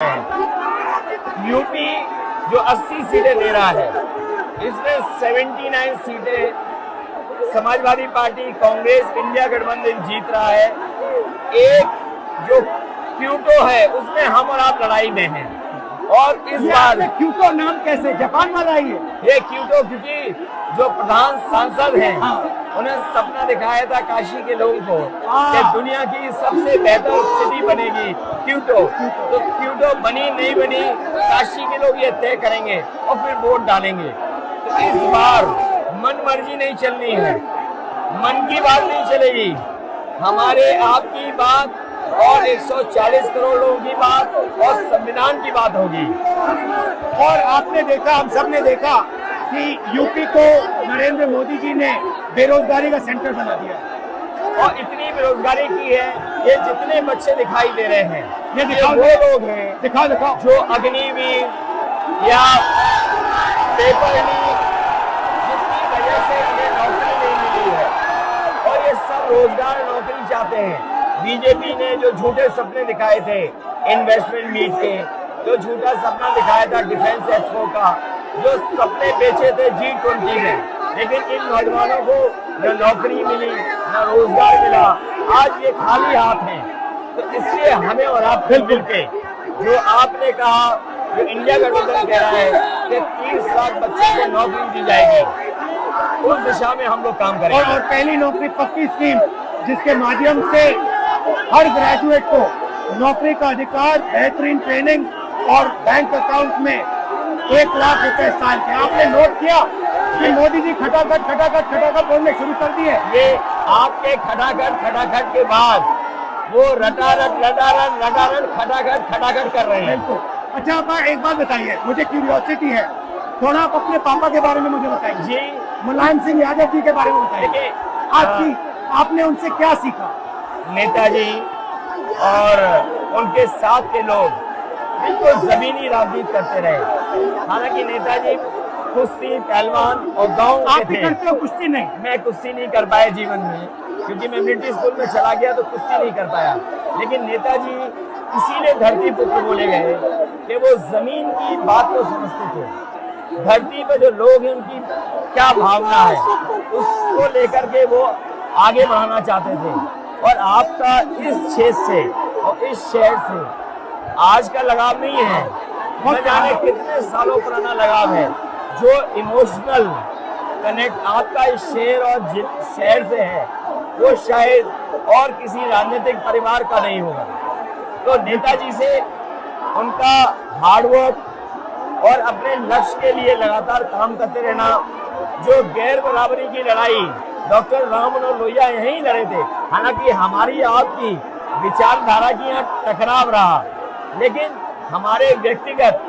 UP जो 80 सीटें ले रहा है, इसमें 79 सीटें समाजवादी पार्टी, कांग्रेस, इंडिया गठबंधन जीत रहा है। एक जो क्यूटो है उसमें हम और आप लड़ाई में हैं। और इस बार क्यूटो नाम कैसे जापान वाला ही है? ये क्यूटो क्योंकि जो प्रधान सांसद हैं उन्हें सपना दिखाया था काशी के लोगों को कि दुनिया की सबसे बेहतर सिटी बनेगी क्यूटो। तो क्यूटो बनी नहीं बनी काशी के लोग ये तय करेंगे और फिर वोट डालेंगे। तो इस बार मन मर्जी नहीं चलनी है, मन की बात नहीं चलेगी, हमारे आपकी बात और 140 करोड़ लोगों की बात और संविधान की बात होगी। और आपने देखा, हम सब ने देखा कि यूपी को नरेंद्र मोदी जी ने बेरोजगारी का सेंटर बना दिया और इतनी बेरोजगारी की है। ये जितने बच्चे दिखाई दे रहे हैं ये दिखाओ, वो लोग हैं दिखाओ जो अग्निवीर या पेपर लीक जिसकी वजह से उन्हें नौकरी नहीं मिली है और ये सब रोजगार नौकरी चाहते हैं। बीजेपी ने जो झूठे सपने दिखाए थे इन्वेस्टमेंट मीट के, जो झूठा सपना दिखाया था डिफेंस एक्सपो का, जो सपने बेचे थे G20 में, लेकिन इन नौजवानों को न नौकरी मिली न रोजगार मिला, आज ये खाली हाथ हैं। तो इसलिए हमें और आप मिल के जो आपने कहा, जो इंडिया गठबंधन कह रहा है कि 30 लाख बच्चों को नौकरी दी जाएगी, उस दिशा में हम लोग काम करेंगे। और पहली नौकरी पक्की स्कीम जिसके माध्यम से हर ग्रेजुएट को नौकरी का अधिकार, बेहतरीन ट्रेनिंग और बैंक अकाउंट में 1 लाख रुपए साल के। आपने नोट किया कि मोदी जी खटाखट बोलने शुरू कर दिए। ये आपके खटाखट के बाद वो रटारट खटाखट कर रहे हैं। बिल्कुल। अच्छा, आप एक बात बताइए, मुझे क्यूरियोसिटी है, थोड़ा आप अपने पापा के बारे में मुझे बताइए जी। मुलायम सिंह यादव जी के बारे में बताइए। आपने उनसे क्या सीखा? नेताजी और उनके साथ के लोग बिल्कुल जमीनी राजनीति करते रहे। हालांकि नेताजी कुश्ती, पहलवान और गांव के थे। करते हो कुश्ती? नहीं, मैं कुश्ती नहीं कर पाया जीवन में, क्योंकि मैं मिलिट्री स्कूल में चला गया तो कुश्ती नहीं कर पाया। लेकिन नेताजी इसीलिए धरती पुत्र बोले गए कि वो जमीन की बात को समझते थे। धरती पर जो लोग हैं उनकी क्या भावना है उसको लेकर के वो आगे बढ़ाना चाहते थे। और आपका इस क्षेत्र से और इस शहर से आज का लगाव नहीं है, न जाने कितने सालों पुराना लगाव है। जो इमोशनल कनेक्ट आपका इस शहर और शहर से है वो शायद और किसी राजनीतिक परिवार का नहीं होगा। तो नेताजी से उनका हार्डवर्क और अपने लक्ष्य के लिए लगातार काम करते रहना, जो गैर बराबरी की लड़ाई डॉक्टर राम मनोहर लोहिया यहीं लड़े थे। हालांकि हमारी आपकी विचारधारा की यहाँ टकराव रहा, लेकिन हमारे व्यक्तिगत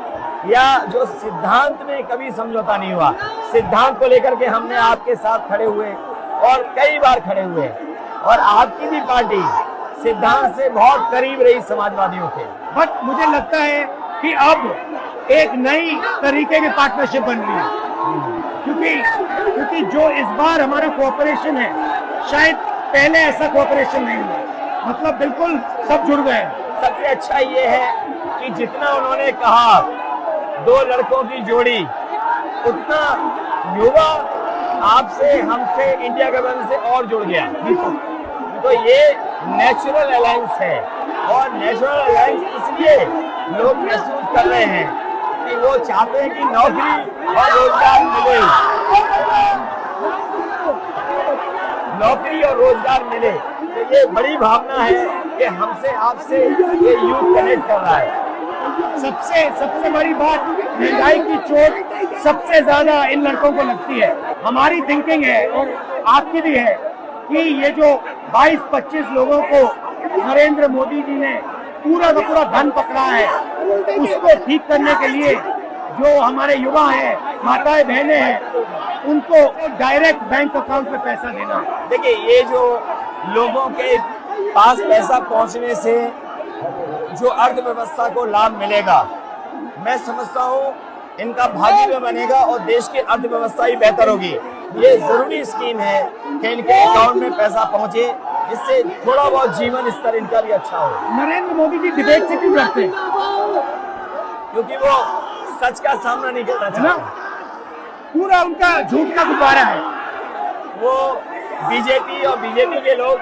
या जो सिद्धांत में कभी समझौता नहीं हुआ। सिद्धांत को लेकर के हमने आपके साथ खड़े हुए और कई बार खड़े हुए, और आपकी भी पार्टी सिद्धांत से बहुत करीब रही समाजवादियों के। बट मुझे लगता है कि अब एक नई तरीके की पार्टनरशिप बन रही है, क्योंकि जो इस बार हमारा कोऑपरेशन है, शायद पहले ऐसा कोऑपरेशन नहीं हुआ। मतलब बिल्कुल सब जुड़ गए। सबसे अच्छा ये है कि जितना उन्होंने कहा 2 लड़कों की जोड़ी, उतना युवा आपसे, हमसे, इंडिया गठबंधन से और जुड़ गया। तो ये नेचुरल अलायंस है, और नेचुरल अलायंस इसलिए लोग महसूस कर रहे हैं कि वो चाहते हैं कि नौकरी और रोजगार मिले, नौकरी और रोजगार मिले। तो ये बड़ी भावना है कि हमसे आपसे ये यूथ कनेक्ट कर रहा है। सबसे बड़ी बात, महंगाई की चोट सबसे ज्यादा इन लड़कों को लगती है। हमारी थिंकिंग है और आपकी भी है कि ये जो 22-25 लोगों को नरेंद्र मोदी जी ने पूरा का पूरा धन पकड़ा है, उसको ठीक करने के लिए जो हमारे युवा हैं, माताएं बहनें हैं, उनको डायरेक्ट बैंक अकाउंट में पैसा देना। देखिए, ये जो लोगों के पास पैसा पहुंचने से जो अर्थव्यवस्था को लाभ मिलेगा, मैं समझता हूँ इनका भाग्य भी बनेगा और देश की अर्थव्यवस्था ही बेहतर होगी। ये जरूरी स्कीम है कि इनके अकाउंट में पैसा पहुंचे, जिससे थोड़ा बहुत जीवन स्तर इनका भी अच्छा हो। नरेंद्र मोदी जी डिबेट से क्यों डरते हैं? क्योंकि वो सच का सामना नहीं करना है ना? चाहते। पूरा उनका झूठ का गुब्बारा है। वो बीजेपी और बीजेपी के लोग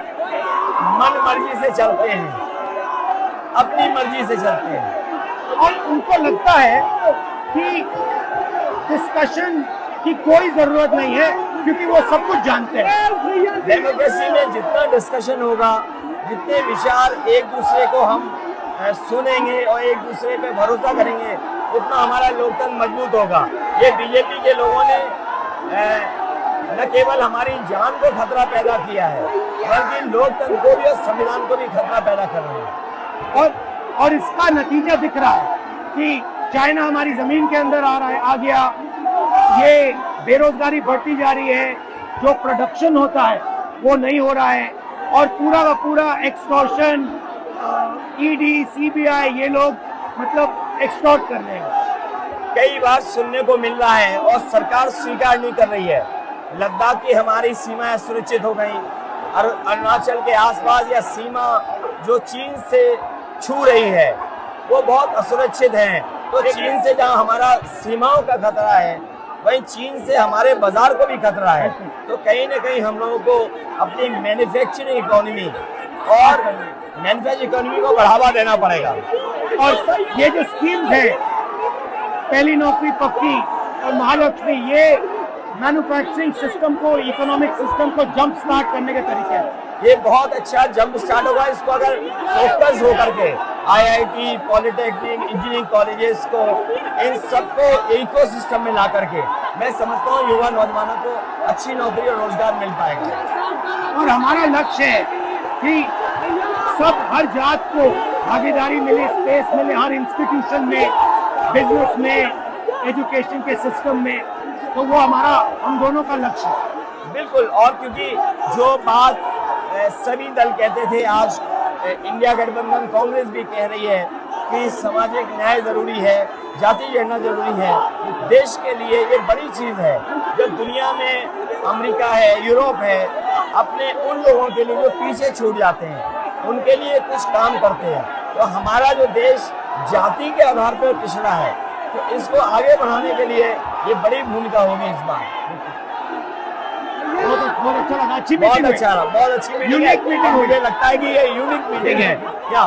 मन मर्जी से चलते हैं, अपनी मर्जी से चलते हैं और उनको लगता है कि डिस्कशन की कोई जरूरत नहीं है क्योंकि वो सब कुछ जानते हैं। डेमोक्रेसी में जितना डिस्कशन होगा, जितने विचार एक दूसरे को हम सुनेंगे और एक दूसरे पे भरोसा करेंगे, उतना हमारा लोकतंत्र मजबूत होगा। ये बीजेपी के लोगों ने न केवल हमारी जान को खतरा पैदा किया है, बल्कि लोकतंत्र को भी और संविधान को भी खतरा पैदा कर रहे हैं। और इसका नतीजा दिख रहा है कि चाइना हमारी जमीन के अंदर आ रहा है, आ गया, ये बेरोजगारी बढ़ती जा रही है, जो प्रोडक्शन होता है वो नहीं हो रहा है, और पूरा का पूरा एक्सटॉर्शन, ईडी, सीबीआई, ये लोग मतलब एक्सटॉर्ट कर रहे हैं। कई बार सुनने को मिल रहा है और सरकार स्वीकार नहीं कर रही है, लद्दाख की हमारी सीमाएं सुरक्षित हो गई, और अरुणाचल के आसपास या सीमा जो चीन से छू रही है वो बहुत असुरक्षित है। तो चीन से जहां हमारा सीमाओं का खतरा है, वहीं चीन से हमारे बाजार को भी खतरा है। तो कहीं ना कहीं हम लोगों को अपनी मैन्युफैक्चरिंग इकोनॉमी और मैन्युफैक्चरिंग इकोनॉमी को बढ़ावा देना पड़ेगा। और ये जो स्कीम्स है, पहली नौकरी पक्की और महालक्ष्मी, ये मैन्युफैक्चरिंग सिस्टम को, इकोनॉमिक सिस्टम को जंप स्टार्ट करने के तरीके हैं। ये बहुत अच्छा जंप स्टार्ट होगा। इसको अगर फोकस होकर के आईआईटी, पॉलिटेक्निक, इंजीनियरिंग कॉलेजेस को, इन सबको इकोसिस्टम में ला करके, मैं समझता हूँ युवा नौजवानों को अच्छी नौकरी और रोजगार मिल पाएगा। और हमारा लक्ष्य है कि सब, हर जात को भागीदारी मिले, स्पेस मिले, हर इंस्टीट्यूशन में, बिजनेस में, एजुकेशन के सिस्टम में। तो वो हमारा, हम दोनों का लक्ष्य है। बिल्कुल। और क्योंकि जो बात सभी दल कहते थे, आज इंडिया गठबंधन कांग्रेस भी कह रही है कि सामाजिक न्याय जरूरी है, जाति गणना जरूरी है। देश के लिए ये बड़ी चीज है। जो दुनिया में अमेरिका है, यूरोप है, अपने उन लोगों के लिए जो पीछे छूट जाते हैं, उनके लिए कुछ काम करते हैं। तो हमारा जो देश जाति के आधार पर पिछड़ा है, तो इसको आगे बढ़ाने के लिए ये बड़ी भूमिका होगी इस बार। बहुत अच्छा लगा, अच्छी बहुत मीटिंग अच्छा रहा, बहुत अच्छी मीटिंग है। मुझे लगता है कि ये यूनिक मीटिंग है क्या?